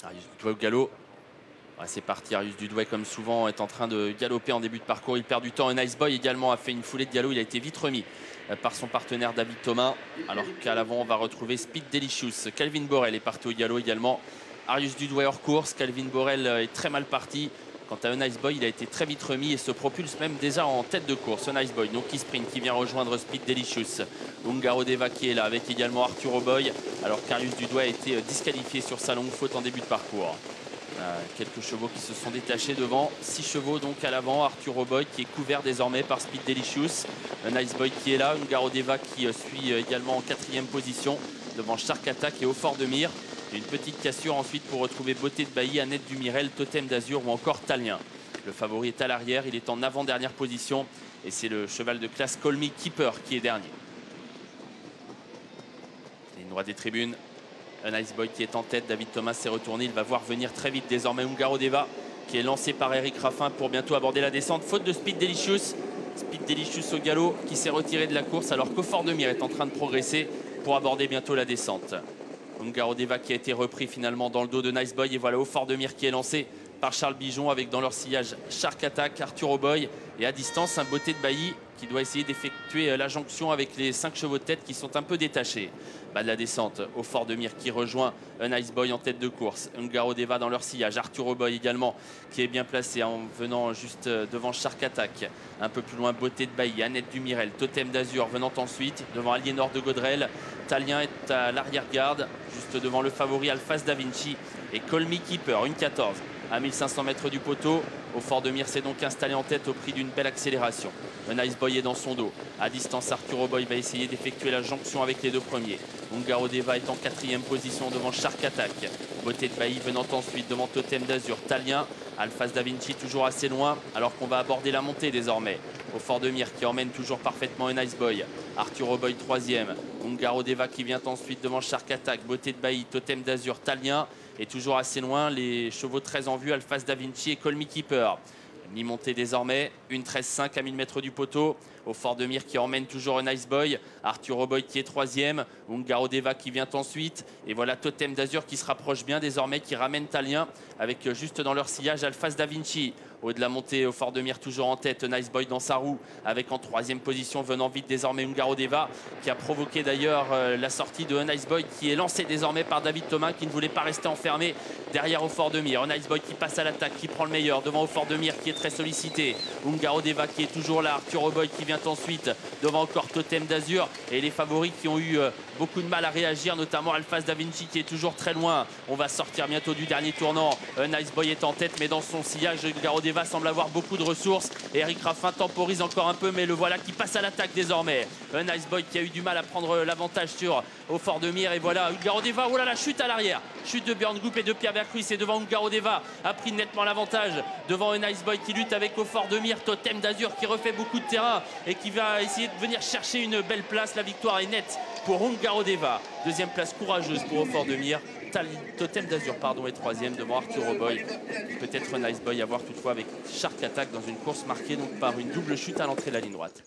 Arius Dudouais au galop. Ouais, c'est parti, Arius Dudouais comme souvent est en train de galoper en début de parcours. Il perd du temps. Un Nice Boy également a fait une foulée de galop. Il a été vite remis par son partenaire David Thomas. Alors qu'à l'avant on va retrouver Speed Delicious. Calvin Borel est parti au galop également. Arius Dudouais hors course. Calvin Borel est très mal parti. Quant à Nice Boy, il a été très vite remis et se propulse même déjà en tête de course. Nice Boy, donc qui sprint, qui vient rejoindre Speed Delicious. Ungaro Deva qui est là avec également Arturo Boy. Alors qu'Arius Dudouais a été disqualifié sur sa longue faute en début de parcours. Quelques chevaux qui se sont détachés devant. 6 chevaux donc à l'avant. Arturo Boy qui est couvert désormais par Speed Delicious. Nice Boy qui est là. Ungaro Deva qui suit également en 4e position devant Shark Attack et Au Fort de Mire. Une petite cassure ensuite pour retrouver Beauté de Bailly, Annette Dumirel, Totem d'Azur ou encore Talien. Le favori est à l'arrière, il est en avant-dernière position et c'est le cheval de classe Call Me Keeper qui est dernier. Ligne droite des tribunes, un Nice Boy qui est en tête, David Thomas s'est retourné, il va voir venir très vite désormais Ungaro Deva qui est lancé par Eric Raffin pour bientôt aborder la descente. Faute de Speed Delicious, Speed Delicious au galop qui s'est retiré de la course alors qu'Au Fort de Mire est en train de progresser pour aborder bientôt la descente. Ungaro Deva qui a été repris finalement dans le dos de Nice Boy et voilà Au Fort de Mire qui est lancé par Charles Bijon avec dans leur sillage Shark Attack, Arturo Boy et à distance un Beauté de Bailly qui doit essayer d'effectuer la jonction avec les 5 chevaux de tête qui sont un peu détachés. Bas de la descente, Au Fort de Mire qui rejoint un Nice Boy en tête de course. Ungaro Deva dans leur sillage, Arturo Boy également qui est bien placé en venant juste devant Shark Attack. Un peu plus loin Beauté de Bailly, Annette Dumirel, Totem d'Azur venant ensuite devant Aliénor de Gaudrel. Talien est à l'arrière-garde, juste devant le favori Alphas Da Vinci et Call Me Keeper, une 14 à 1500 mètres du poteau. Au Fort de Mire s'est donc installé en tête au prix d'une belle accélération. Un Nice Boy est dans son dos. À distance, Arturo Boy va essayer d'effectuer la jonction avec les 2 premiers. Ungaro Deva est en 4e position devant Shark Attack. Beauté de Bailly venant ensuite devant Totem d'Azur. Talien, Alphas Da Vinci toujours assez loin alors qu'on va aborder la montée désormais. Au Fort de Mire qui emmène toujours parfaitement un Nice Boy. Arturo Boy 3e. Ungaro Deva qui vient ensuite devant Shark Attack. Beauté de Bailly, Totem d'Azur, Talien. Et toujours assez loin, les chevaux très en vue, Alphas Da Vinci et Call Me Keeper. Mi-montée désormais, une 13,5 à 1000 mètres du poteau. Au Fort de Mire qui emmène toujours un Nice Boy. Arturo Boy qui est 3e. Ungaro Deva qui vient ensuite. Et voilà Totem d'Azur qui se rapproche bien désormais, qui ramène Talien avec juste dans leur sillage Alphas Da Vinci. Au de la montée, Au Fort de Mire toujours en tête, Nice Boy dans sa roue avec en 3e position venant vite désormais Ungaro Deva qui a provoqué d'ailleurs la sortie de Nice Boy qui est lancé désormais par David Thomas qui ne voulait pas rester enfermé derrière Au Fort de Mire. Nice Boy qui passe à l'attaque, qui prend le meilleur devant Au Fort de Mire qui est très sollicité. Ungaro Deva qui est toujours là, Arturo Boy qui vient ensuite devant encore Totem d'Azur et les favoris qui ont eu beaucoup de mal à réagir, notamment Alphas Da Vinci qui est toujours très loin. On va sortir bientôt du dernier tournant. Nice Boy est en tête mais dans son sillage, Ungaro Deva semble avoir beaucoup de ressources. Et Eric Raffin temporise encore un peu mais le voilà qui passe à l'attaque désormais. Nice Boy qui a eu du mal à prendre l'avantage sur Au Fort de Mire et voilà Ungaro Deva, oh là la chute à l'arrière. Chute de Björn Goop et de Pierre Vercruis et devant Ungaro Deva a pris nettement l'avantage devant un Nice Boy qui lutte avec Au Fort de Mire. Totem d'Azur qui refait beaucoup de terrain et qui va essayer de venir chercher une belle place. La victoire est nette pour Ungaro Deva. 2e place courageuse pour Au Fort de Mire. Totem d'Azur pardon, est 3e devant Arturo Boy. Peut-être Nice Boy à voir toutefois avec Shark Attack dans une course marquée donc par une double chute à l'entrée de la ligne droite.